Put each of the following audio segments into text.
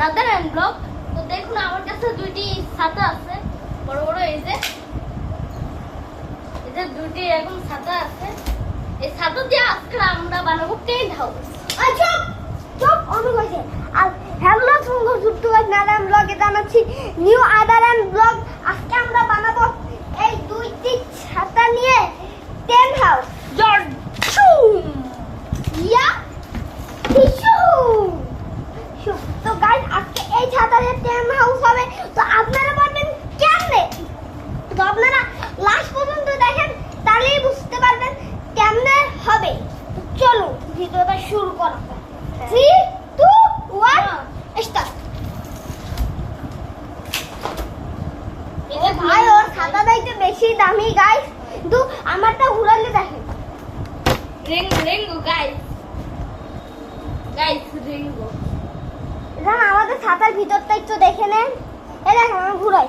Rather and blog. তো দেখুন আমার কাছে দুইটি ছাতা আছে, বড় বড় এই যে দুইটি এরকম ছাতা আছে। এই ছাতা দিয়ে আজকে আমরা বানাবো টেন্ট হাউস। আচ্ছা চুপ অনেক হয়েছে। আর হ্যালো সুপ্ত গাইস, নাদাম ব্লগে জানাচ্ছি নিউ আদারান ব্লগ। আজকে আমরা বানাবো এই দুইটি ছাতা নিয়ে টেন্ট হাউস। ইয়া তো গাইস আজকে এই ছাতা দিয়ে টেন্ট হাউস হবে। তো আপনারা বলবেন কেমনে, তো আপনারা লাস্ট পর্যন্ত দেখেন, তাহলেই বুঝতে পারবেন কেমনে হবে। তো চলো ভিডিওটা শুরু করা যাক। 3 2 1 স্টার্ট। এই যে ভাই ওর ছাতাটা একটু বেশি দামি গাইস, কিন্তু আমারটা ঘুরালে দেখেন রেঙ্গো গাইস রেঙ্গো। এখন আমাদের ছাতার ভিতরটা একটু দেখে নেন। এই দেখেন আমি ঘুরাই,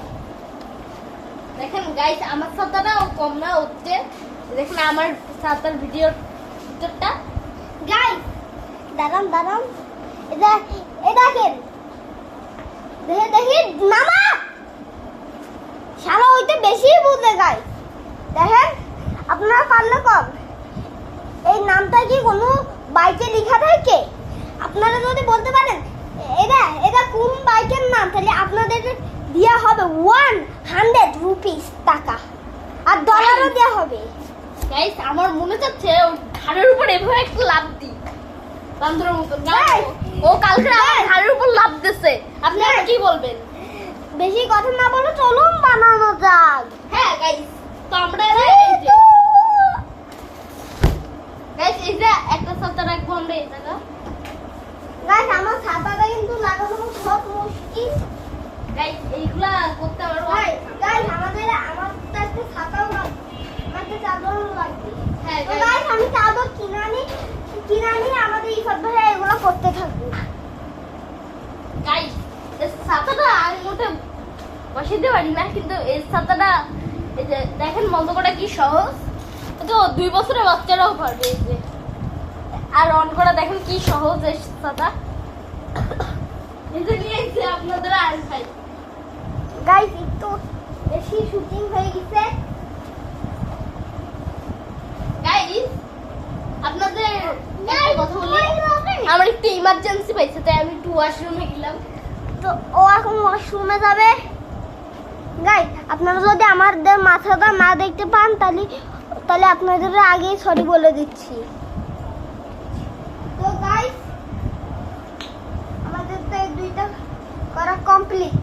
দেখেন গাইস আমার ছাতাটাও কম না হচ্ছে। দেখুন আমার ছাতার ভিতরটা গাইস দাঁড়ান দাঁড়ান, এই দেখেন দেখি মামা শালা হইতে বেশি বুঝে গাইস। দেখেন আপনারা পারলে কম। এই নামটা কি কোনো বাইকে লেখা থাকে? আপনারা যদি বলতে পারেন এটা কোন বাইকের নাম, তাহলে আপনাদের দেওয়া হবে 100 রুপিস টাকা, আর ডলারও দেওয়া হবে। গাইস আমার মনে হচ্ছে ওর ঘাড়ের উপর এভাবে একটা লাফ দিই বান্দরের মতো। ও কালকে আমার ঘাড়ের উপর লাফ দিছে, আপনি আর কি বলবেন? বেশি কথা না বলে চলুন বানানো যাক। হ্যাঁ গাইস, তো আমরা গাইস এই যে একটা ছাতা রাখবো আমরা এই জায়গা। গাইস আমার ছাতাটা কিন্তু লাগানো খুব মুশকিল গাইস, এইগুলা করতে আমার গাইস আমাদের একটা ছাতাও লাগবে, আমাদের চাদরও লাগবে। হ্যাঁ তো গাইস আমি চাদর কিনানি আমাদের এই সব ভাই এগুলো করতে থাকবো। গাইস এই ছাতাটা আমি মোটে বসাইতে পারি না, কিন্তু এই ছাতাটা এই যে দেখেন বন্ধ করা কি সহজ। তো 2 বছরের বাচ্চারাও পারবে। এই যে আর অন করা দেখেন কি সহজ এই ছাতা। এই যে নিয়ে এসে আপনাদের আর ভাই গাইস একটু বেশি শুটিং হয়ে গেছে। গাইস আপনাদের একটা কথা বলি, আমার একটু ইমার্জেন্সি পাইছে, তাই আমি একটু ওয়াশরুমে গেলাম। তো ও এখন ওয়াশরুমে যাবে। গাইস আপনারা যদি আমাদের মাথাটা না দেখতে পান তাহলে আপনাদের আগেই সরি বলে দিচ্ছি। তো গাইস আমাদের তো এই দুইটা করা কমপ্লিট।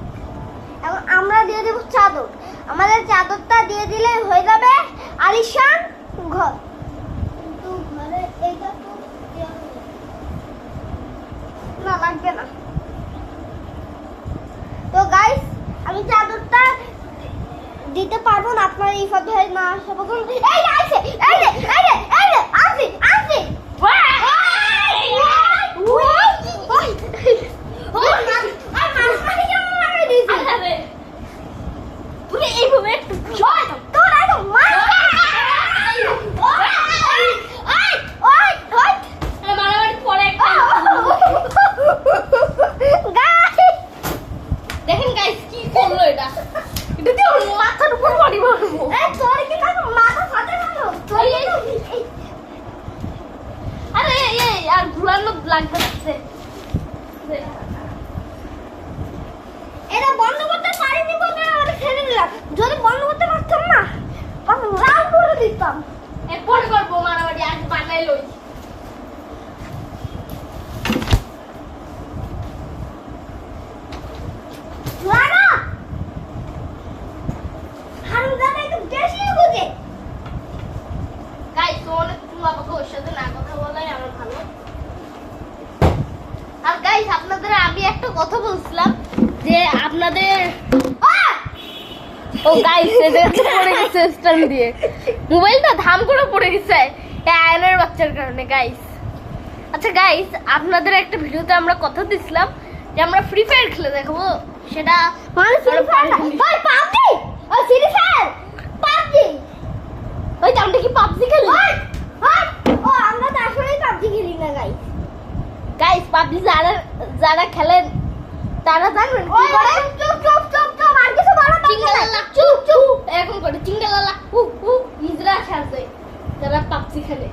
এখন আমরা দিয়ে দেব চাদর। আমাদের চাদরটা দিয়ে দিলে হয়ে যাবে আলিশান ঘর। কিন্তু ঘরে এইটা তো দেওয়া হবে না, লাগবে না। তো গাইস আমি চাদরটা দিতে পারবো না, আপনারা এই ফাঁদে না আসা পর্যন্ত। এই আইছে এই রে আসি দেখেন গাইস কি করলো এটা দিয়ে ওর মাথার উপর বাড়ি মারবো। আরে এই আর ঘুরানো লাগবে না। এটা বন্ধ করতে পারিনি বলে আমি ছেড়ে দিলাম। যদি বন্ধ করতে পারতাম না আমি রাগ করে দিতাম। এরপর করবো মারামারি, আজ বানাই লই। লাগা হারুদাটা একটু বেশি বুঝে। গাইস অনেক তুমি আমাকে ওর সাথে না কথা বলাই আমার ভালো। আর গাইস আপনাদের আমি একটা কথা বলছিলাম যে আপনাদের ও গাইস এটা পড়ে গেছে স্ট্যান্ড দিয়ে, মোবাইলটা ধাম করে পড়ে গেছে এই আয়নের বাচ্চার কারণে গাইস। আচ্ছা গাইস আপনাদের একটা ভিডিওতে আমরা কথা দিছিলাম যে আমরা ফ্রি ফায়ার খেলে দেখাবো, সেটা মানে ফ্রি ফায়ার ভাই পাবজি ও ফ্রি ফায়ার পাবজি। ওই আমরা কি পাবজি খেলি? ও আমরা তো আসলে পাবজি খেলি না গাইস। গাইস পাবজি যারা খেলেন তারা জানবেন কি ওই করে? চুপ চুপ চুপ চুপ আর কিছু বলো না চিঙ্গালালা চুপ চুপ এখন করে চিঙ্গালালা ইজরা সাজে যারা পাপসি খেলে।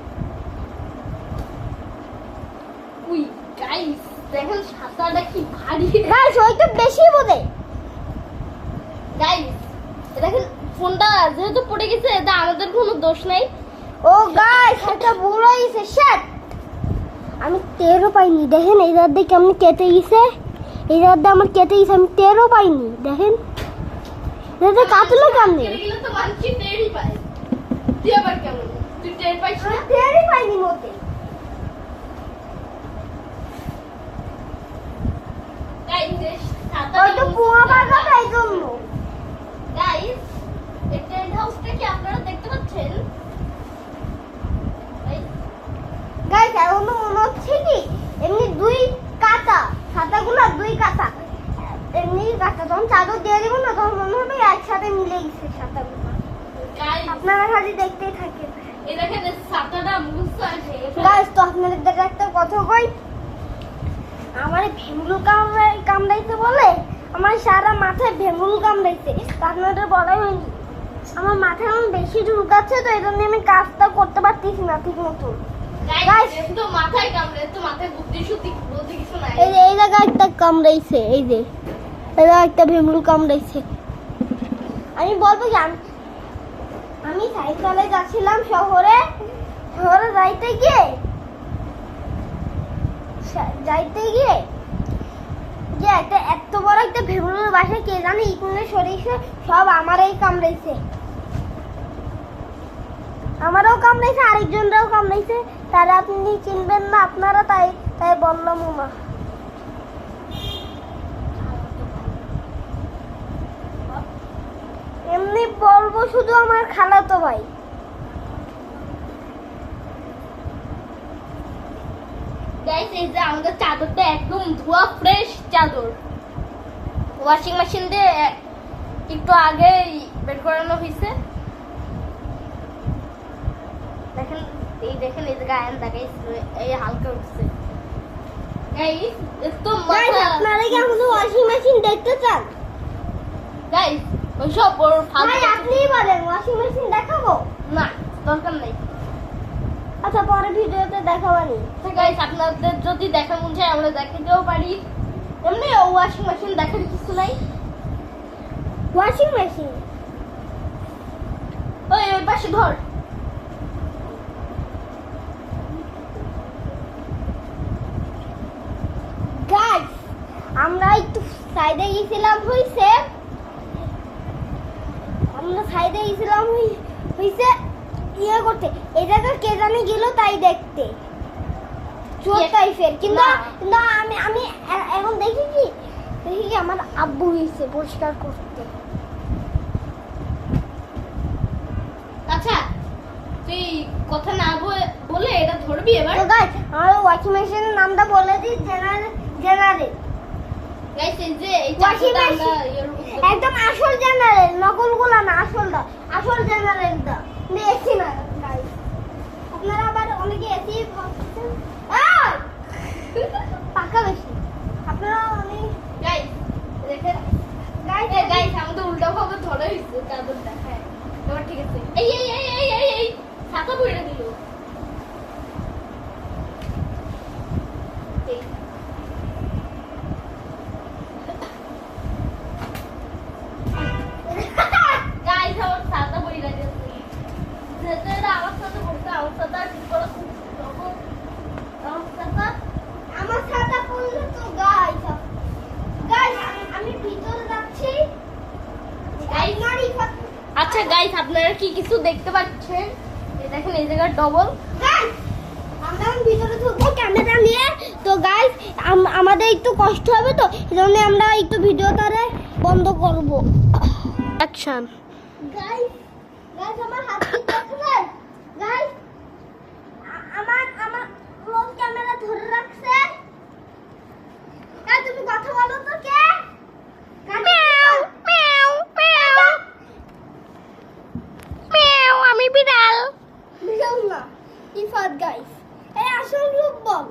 উই গাইস দেখেন ছাতাটা কি ভারী। গাইস ওই তো বেশি বোধে। গাইস দেখেন ফোনটা যেহেতু পড়ে গেছে এটা আমাদের কোনো দোষ নাই। ও গাইস একটা ভুল হয়েছে শিট। আমি টেরও পাইনি দেখেন এই রাত দিয়ে কেমন কেটে গেছে। এই রাত দিয়ে আমার কেটে গেছে আমি টেরও পাইনি দেখেন। এটা কাটলো কেমনে? এগুলো তো মানুষ টেরই পায়। তুই আবার কেমন? তুই টের পাইস না? টেরই পাইনি মোতে। গাইস ওই তো পুয়া বাগা তাই জন্য। গাইস এই টেন্ট হাউসটা কি আপনারা দেখতে পাচ্ছেন? গাইস এখন তো মনে হচ্ছে কি এমনি দুই কাটা ছাতাগুলো দুই কাটা এমনি কাটা যখন চাদর দিয়ে দিব না তখন মনে হবে একসাথে মিলে গেছে ছাতাগুলো। গাইস আপনারা খালি দেখতেই থাকেন। এই দেখেন ছাতাটা মুছতে আছে। গাইস তো আপনাদের একটা কথা কই। আমার ভেমরুল কামড়াইতে বলে আমার সারা মাথায় ভেমরুল কামড়াইছে। আপনাদের বলাই হয়নি আমার মাথায় এখন বেশি ঢুকাচ্ছে তো এই জন্য আমি কাজটা করতে পারতেছি না ঠিক মতো। গাইস তো মাথায় কামড়ে তো মাথায় বুদ্ধি শুদ্ধি বলতে কিছু নাই। এই জায়গায় একটা কামড়াইছে এই যে এই জায়গায় একটা ভেমরুল কামড়াইছে। আমি বলবো কি আমি সাইকেলে যাচ্ছিলাম শহরে যাইতে গিয়ে যে একটা এত বড় একটা ভেমরুল বাসা কে জানে ইকুনে সরিষে সব আমারই কামড়াইছে। আমারও কামড়াইছে আরেকজনরাও কামড়াইছে তারা আপনি চিনবেন না আপনারা তাই তাই বললাম না। এমনি বলবো শুধু আমার খালাতো ভাই। গাইস এই যে আমাদের চাদরটা একদম ধোয়া ফ্রেশ চাদর ওয়াশিং মেশিন দিয়ে একটু আগে বের করানো হয়েছে। দেখেন এই যে গায়েন দেখাইছিল এই হালকা উঠছে। গাইস একটু মাথা আপনারা কি আমাদের ওয়াশিং মেশিন দেখতে চান? গাইস ওইসব ওর ভাই ফালতু আপনিই বলেন ওয়াশিং মেশিন দেখাবো? না দরকার নেই। আচ্ছা পরে ভিডিওতে দেখাবানি। গাইস আপনাদের যদি দেখা মন চায় আমরা দেখাতেও পারি। এমনি ওয়াশিং মেশিন দেখার কিছু নাই। ওয়াশিং মেশিন ওই পাশে ধর। গাইস আমরা একটু সাইডে গেছিলাম হইছে ইয়ে করতে এই জায়গা কে জানি গেল তাই দেখতে চোর টাইপের কিন্তু না। কিন্তু আমি এখন দেখি কি আমার আব্বু হইছে পরিষ্কার করতে। আচ্ছা তুই কথা না বলে এটা ধরবি এবার। তো গাইস আমার ওয়াশিং মেশিনের নামটা বলে দিই জেনারেল গাইস এই যে এই ওয়াশিং চাদরটা মেশিন আমরা ইয়ের উপর দেবো। একদম আসল জেনারেল নকলগুলো না আসল জেনারেলটা এসি না গাইস। আপনারা আবার অনেকে এসি ভাবছেন পাকা বেশি আপনারা অনেক গাইস দেখেন গাইস আমাদের উল্টা ভাবে ধরে হইছে চাদরটা। হ্যাঁ এবার ঠিক আছে। এই ছাতা পড়ে দিল। গাইস আমার ছাতা পড়ে গেছে। যেটা এটা আমার সাথে পড়ছে আমার সাথে ঠিক করে খুব তখন আমার ছাতা পড়লো তো গাইস আমি ভিতরে যাচ্ছি। আচ্ছা গাইস আপনারা কি কিছু দেখতে পাচ্ছেন? এই দেখেন এই জায়গা ডবল। গাইস আমরা ভিতরে ঢুকবো ক্যামেরা নিয়ে তো গাইস আমাদের একটু কষ্ট হবে তো এজন্য আমরা একটু ভিডিওটারে বন্ধ করব। অ্যাকশন। গাইস আমার হাত দেখছেন গাইস আমার ক্লোজ ক্যামেরা ধরে রাখছে। তুমি কথা বলো তো কে? আমি বিড়াল। বিড়াল না ইফাত গাইস এই আসল রূপ বল।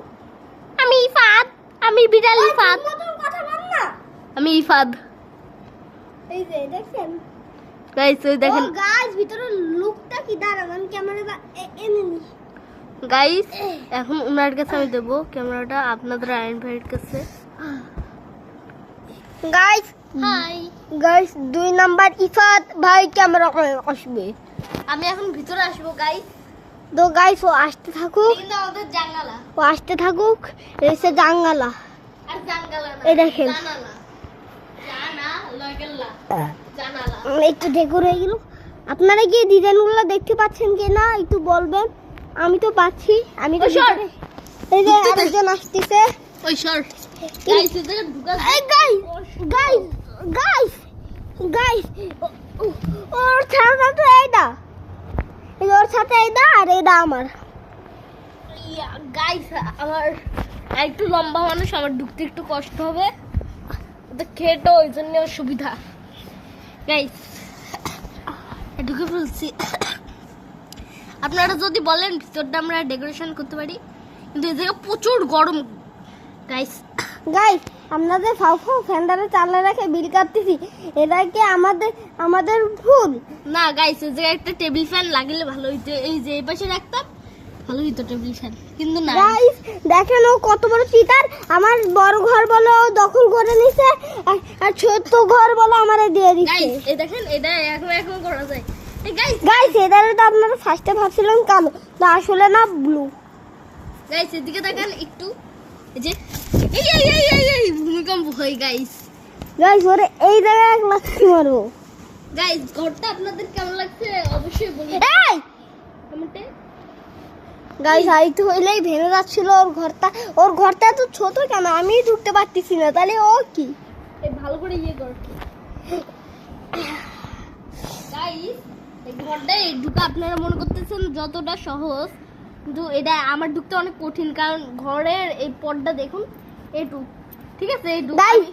আমি ইফাত। আমি বিড়াল ওই ইফাত। তোমরা তো কথা বল না আমি ইফাদ। এই যে দেখছেন গাইস ওই দেখেন গাইস ভিতরে লুকটা কি দাঁড়ান ক্যামেরাটা এনে নি গাইস এখন উনার কাছে আমি দেবো ক্যামেরাটা আপনাদের আয়ন ভাইয়ের কাছে। Guys hi guys 2 number Ifat ভাই ক্যামেরা আসবে। আমি এখন ভিতরে আসবো গাইস। তো গাইস ও আসতে থাকুক, কিন্তু আমাদের জাঙ্গালা ও আসতে থাকুক। এসে জাঙ্গালা আর জাঙ্গালা না, এই দেখেন। জানালা জানা লাগেল্লা জানালা। একটু ডেকোর হয়ে গেল। আপনারা কি ডিজাইনগুলো দেখতে পাচ্ছেন কি না একটু বলবেন। আমি তো পাচ্ছি। আমি তো ও, সর। ভিতরে- এই যে আরেকজন আসতেছে। ওই সর গাইস এদিকে ঢুকা। এই গাইস গাইস গাইস গাইস ওর ছাতা তো এইটা, এই যে ওর সাথে এইটা আর এইটা আমার। গাইস আমার একটু লম্বা মানুষ, আমার ঢুকতে একটু কষ্ট হবে, তো খেটো ওই জন্য অসুবিধা। গাইস ঢুকে ফেলছি। আপনারা যদি বলেন ভিতরটা আমরা ডেকোরেশন করতে পারি, কিন্তু এই জায়গা প্রচুর গরম গাইস। গাইস আমরা যে ফাউ ফাউ ফ্যানটারে চালা রেখে বিল কাটতেছি, এটা কি আমাদের আমাদের ভুল? না গাইস এই জায়গায় একটা টেবিল ফ্যান লাগলে ভালো হইতো, এই যে এই পাশে রাখতাম ভালো হইতো টেবিল ফ্যান, কিন্তু না। গাইস দেখেন ও কত বড় চিটার। আমার বড় ঘর বলে ও দখল করে নিছে, আর ছোট ঘর বলে আমারে দিয়ে দিছে। গাইস এই দেখেন এটা এখন এখন করা যায়। এই গাইস গাইস এটারে তো আপনারা ফার্স্টে ভাবছিলেন কালো, না আসলে না ব্লু। গাইস এদিকে দেখেন একটু, এই যে এই এই এই এই এই ভূমিকম্প হয় গাইস। গাইস ওরে এই জায়গায় এক লাথি মারবো। গাইস ঘরটা আপনাদের কেমন লাগছে অবশ্যই বলুন এই কমেন্টে। গাইস আইতো হইলেই ভেঙে যাচ্ছিল ওর ঘরটা তো ছোট কেন আমি ঢুকতে পারতেছি না, তাহলে ও কি? এই ভালো করে ইয়ে কর গাইস। এই ঘরটা এই ঢুকা আপনারা মনে করতেছেন যতটা সহজ, কিন্তু এটা আমার ঢুকতে অনেক কঠিন, কারণ ঘরের এই পর্দা দেখুন এইটু, ঠিক আছে এইটু। গাইস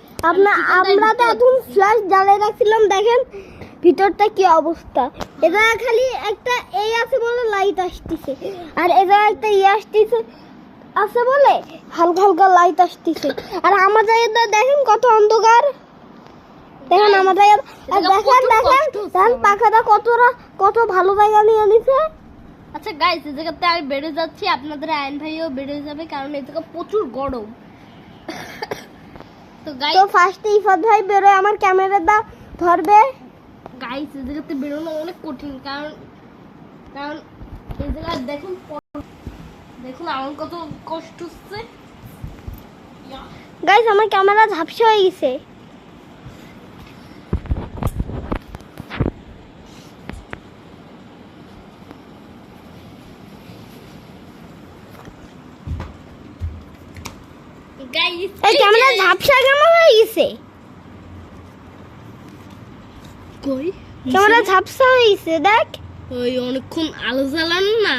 আমরা তো এখন ফ্ল্যাশ জ্বালিয়ে রাখছিলাম, দেখেন ভিতরটা কি অবস্থা। এটা খালি একটা এই আছে বলে লাইট আসতেছে, আর এটা একটা আসতেছে আছে বলে হালকা হালকা লাইট আসতেছে। আর আমার জায়গাটা দেখেন কত অন্ধকার, দেখেন আমার জায়গা। আর দেখেন দেখেন দেখেন পাখাটা কত ভালো জায়গা নিয়ে নিছে। আচ্ছা গাইস এই জায়গাতে আমি বেড়ে যাচ্ছি, আপনাদের আয়ন ভাইও বেড়ে যাবে, কারণ এই জায়গা প্রচুর গরম। তো গাইস তো ফার্স্টে ইফাত ভাই বেরোয় আমার ক্যামেরাটা ধরবে। গাইস এই জায়গাতে বেরোনো অনেক কঠিন, কারণ এই জায়গা দেখুন দেখুন আমার কত কষ্ট হচ্ছে। গাইস আমার ক্যামেরা ঝাপসা হয়ে গেছে। গাইস এই ক্যামেরা ঝাপসা কেন হয়ে গেছে? কই ক্যামেরা ঝাপসা হয়ে গেছে দেখ। ওই অনেকক্ষণ আলো জ্বালানো না,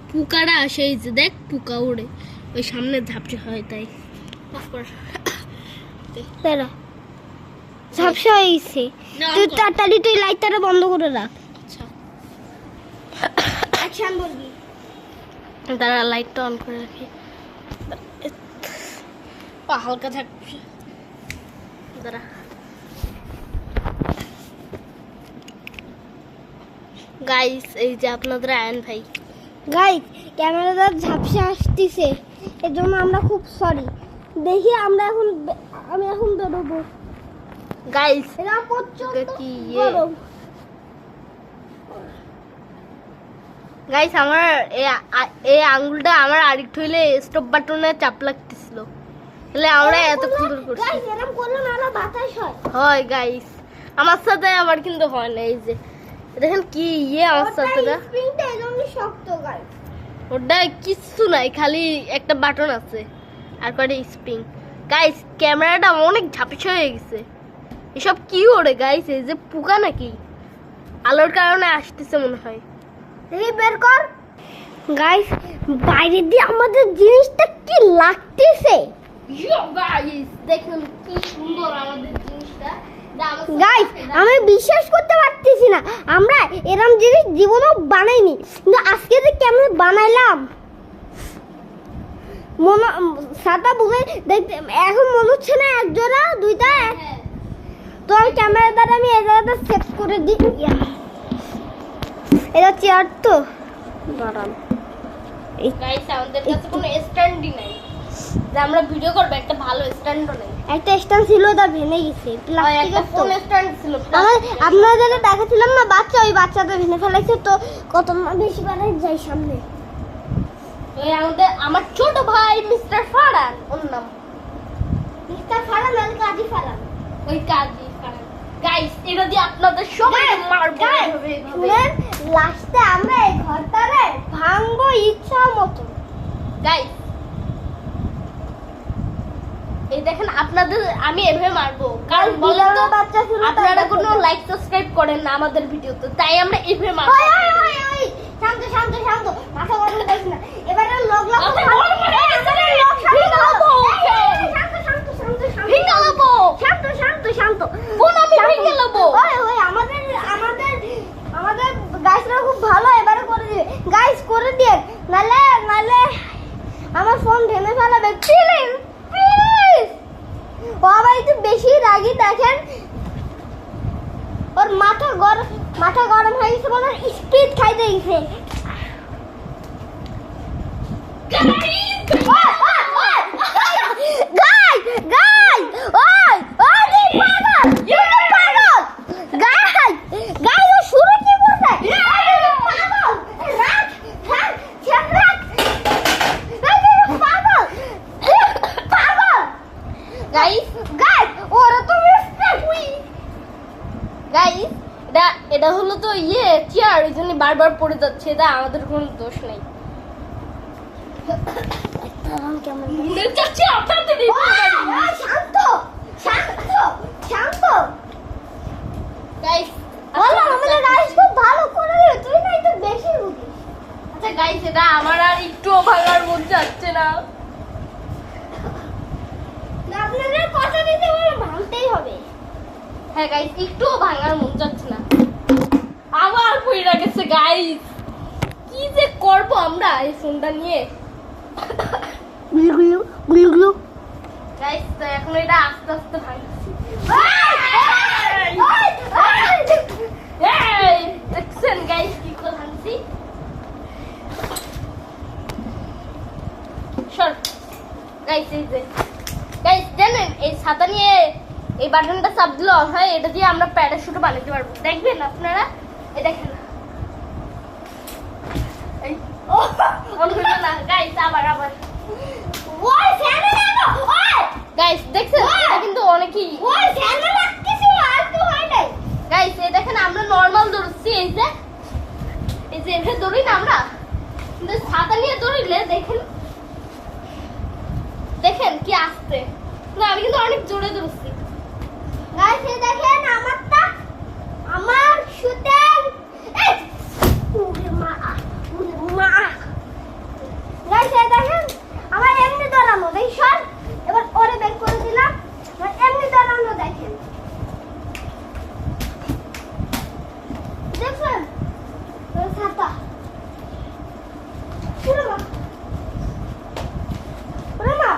পোকারা আসে, এই যে দেখ পোকা উড়ে ওই সামনে ঝাপসা হয়, তাই অফ কর। দাঁড়া ঝাপসা হয়ে গেছে। না, তুই অন কর। তাড়াতাড়ি তুই লাইটটা বন্ধ করে রাখ। আচ্ছা অ্যাকশন বলবি। দাঁড়া লাইটটা অন করে রাখি, হালকা থাক দাঁড়া। গাইস এই যে আপনাদের আয়ন ভাই। গাইস ক্যামেরাটা ঝাপসা আসতেছে, এর জন্য আমরা খুব সরি। দেখি আমি এখন বেরোবো। গাইস এটা প্রচন্ড কি ইয়ে। গরম। গাইস আমার এই আঙ্গুলটা আমার আরেকটু হইলে স্টপ বাটনে চাপ লাগতেছিল, তাহলে আমরা এত সুন্দর করছি। গাইস এরকম করলে না বাতাস হয়। হয় গাইস আমার সাথে আবার কিন্তু হয় না, এই যে দেখেন কি ইয়ে আমার সাথে না, স্প্রিংটা এজন্য শক্ত গাইস। ওটা কিচ্ছু নাই, খালি একটা বাটন আছে আর কয়টা স্প্রিং। গাইস ক্যামেরাটা অনেক ঝাপসা হয়ে গেছে, এসব কি ওরে গাইস, এই যে পোকা নাকি আলোর কারণে আসতেছে মনে হয়। দেখি বের কর। গাইস বাইরে দিয়ে আমাদের জিনিসটা কি লাগতেছে। গাইস দেখুন কি সুন্দর আমাদের জিনিসটা। গাইস আমি বিশ্বাস করতে পারতেছি না, আমরা এরকম জিনিস জীবনেও বানাইনি, কিন্তু আজকে যে কেমন বানাইলাম। ছাতা বুঝে দেখতে এখন মনে হচ্ছে না এক জোড়া দুইটা হ্যাঁ তো আমি ক্যামেরার দ্বারা আমি এই জায়গাটা সেট করে দিই এটা চেয়ার তো দাঁড়ান গাইস আমাদের কাছে কোনো স্ট্যান্ডই নাই যে আমরা ভিডিও করব একটা ভালো স্ট্যান্ডও নেই একটা স্ট্যান্ড ছিল ওটা ভেঙে গেছে আর একটা প্লাস্টিকের তো ফোন স্ট্যান্ড ছিল আমার আপনারা যেটা দেখাছিলাম না বাচ্চা ওই বাচ্চাটা ভেঙে ফেলাইছে তো কত বেশি বাড়াই যাই সামনে ওই আমার ছোট ভাই মিস্টার ফারান ওর নাম মিস্টার ফারান আর কাজী ফারান ওই কাজী ফারান গাইস এটা দিয়ে আপনাদের সবাইকে মারবো এইভাবে, এইভাবে। শুনেন লাস্টে আমরা এই ঘরটারে ভাঙবো ইচ্ছা মতো গাইস এই দেখেন আপনাদের আমি এভাবে মারবো কারণ বলেন তো বিড়ালের বাচ্চা ছিল তাই আপনারা বাচ্চা কোনো ছিল। লাইক সাবস্ক্রাইব করেন না আমাদের ভিডিওতে তাই আমরা এভাবে মারবো ওই ওই ওই ওই শান্ত শান্ত শান্ত মাথা গরম করিস না এবারে লোক লোক মাথা গরম করে এবারে লোক ভেঙে দেবো। শান্ত শান্ত শান্ত শান্ত ভেঙে দেবো। শান্ত শান্ত শান্ত ফোন আমি ভেঙে দেবো। ওই ওই আমাদের আমাদের আমাদের গাইসরা খুব ভালো এবারে করে দিবে গাইস করে দিয়ে নালে নালে আমার ফোন ভেঙে ফেলাবে প্লিজ প্লিজ বাবা একটু বেশি রাগী দেখেন ওর মাথা গরম হয়ে গেছে বলে স্পিড খাইতে গেছে গাই গাই ওই ওই তুই পাগল তুই পাগল গাই গাই ও শুরু কি করছে পাগল রাখ রাখ রাখ রাখ পাগল পাগল গাইস গাইস ওরা তো মিস্টার হুই গাইস এটা হলো তো চেয়ার এই জন্য বারবার পড়ে যাচ্ছে এটা আমাদের কোনো দোষ নেই কেমন মুড়ে যাচ্ছে আপনাদের এই গাড়ি। শান্ত শান্ত শান্ত গাইস বলো আমাদের গাইস খুব ভালো করে দিবে তুই না একটু বেশি বুঝিস আচ্ছা গাইস এটা আমার আর একটুও ভাঙার মন যাচ্ছে না না আপনাদের কথা দিতে বলে ভাঙতেই হবে হ্যাঁ গাইস একটুও ভাঙার মন যাচ্ছে না আবার পড়ে গেছে গাইস কি যে করব আমরা এই ফোনটা নিয়ে গুলগুলু গুলগুলু গাইস তো এখন এটা আস্তে আস্তে ভাঙছি এই দেখছেন গাইস কি করে ভাঙছি সর গাইস এই যে গাইস জানেন এই ছাতা নিয়ে এই বাটনটা চাপ দিলে অন হয় এটা দিয়ে আমরা প্যারাশুট বানাতে পারবো দেখবেন আপনারা এই দেখেন এই অন হলো না গাইস আবার ওই ফ্যানে লাগো ওই গাইস দেখছেন এটা কিন্তু অনেকই ওই ফ্যানে লাগতেছিল আর তো হয় নাই গাইস এই দেখেন আমরা নরমাল দৌড়ছি এই যে এভাবে দৌড়ি না আমরা কিন্তু ছাতা নিয়ে দৌড়িলে দেখেন দেখেন কি আসছে না আমি কিন্তু অনেক জোরে দৌড়ছি গাইস এই দেখেন আমারটা আমার শুটেন এই ওরে মা গাইস এই দেখেন আমার এমনি দাঁড়ানো এই সর এবার ওরে বের করে দিলাম আমার এমনি দাঁড়ানো দেখেন দেখছেন ওই ছাতা ওরে মা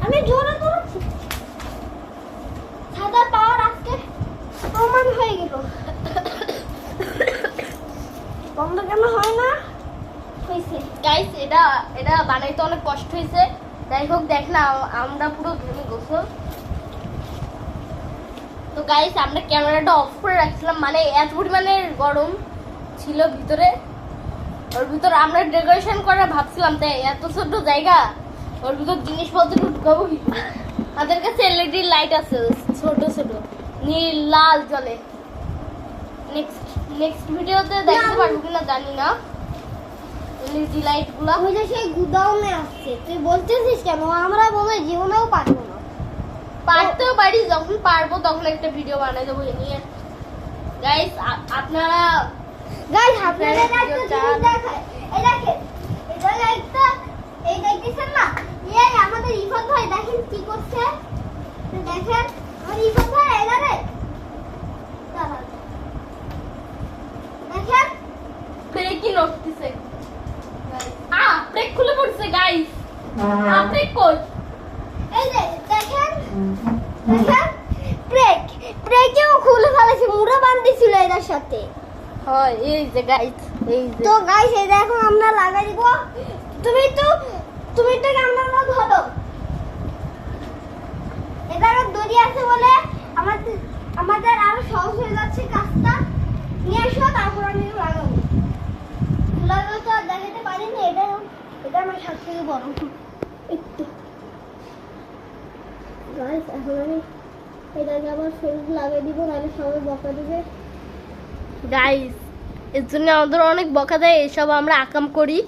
আমি জোরে দৌড়াচ্ছি ছাতার পাওয়ার আজকে প্রমাণ হয়ে গেল বন্ধ কেন হয় না হয়েছে গাইস এটা বানাইতে অনেক কষ্ট হয়েছে যাই হোক দেখ না আমরা পুরো ঘেমে গোসল তো গাইস আমরা ক্যামেরাটা অফ করে রাখছিলাম মানে এত পরিমাণে গরম ছিল ভিতরে ওর ভিতর আমরা ডেকোরেশন করে ভাবছিলাম তাই এত ছোট জায়গা ওর ভিতর জিনিসপত্র ঢুকাবো কি করে? আমাদের কাছে এলইডি লাইট আছে ছোট ছোট নীল লাল জ্বলে নেক্সট ভিডিওতে দেখতে পারবো কিনা জানি না এলইডি লাইট গুলা ওই যে সেই গুদাউনে আসছে তুই বলতেছিস কেন আমরা বলে জীবনেও পারবো না পারতেও পারি যখন পারবো তখন একটা ভিডিও বানাই দেবো এ নিয়ে গাইস আপনারা গাইস আপনাদের একটা জিনিস দেখায় এই দেখেন এটা লাইটটা এই দেখতেছেন না এই আমাদের ইফাত ভাই দেখেন কি করছে দেখেন আমার ইফাত ভাই এলারে দাঁড়ান দেখেন ব্রেকই নড়তেছে ব্রেক খুলে পড়ছে গাইস ব্রেক দেখেন ব্রেকেও খুলে ফেলেছে, মুড়া বান্ধিছিল এটার সাথে। হয় এই যে গাইস, এই যে তো গাইস এটা এখন আমরা লাগাই দিব। তুমি তো ক্যামেরাটা ধরো। এবারে দড়ি আছে বলে আমাদের আরো সহজ হয়ে যাচ্ছে কাজটা। নিয়ে এসো, তারপর আমি লাগাবো। লাগাবো তো আর দেখাতে পারিনি, এটা আমার সব থেকে বড় একটু। গাইস এখন আমি এটাকে আবার শরীর লাগিয়ে দিব, নাহলে সবাই বকা দিবে। গাইস এর জন্য আমাদের অনেক বকা দেয়, এসব আমরা আকাম করি।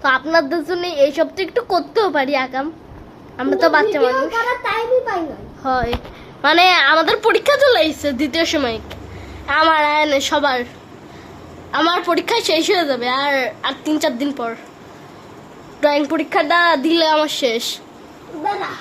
তো আপনাদের জন্য এইসব তো একটু করতেও পারি আকাম, আমরা তো বাচ্চা ভিডিও মানুষ। করার টাইমই পাই না। হয় মানে আমাদের পরীক্ষা চলে এসেছে দ্বিতীয় সময়, আমার আয়নে সবার। আমার পরীক্ষা শেষ হয়ে যাবে আর 3-4 দিন পর। ড্রয়িং পরীক্ষাটা দিলে আমার শেষ। দাঁড়া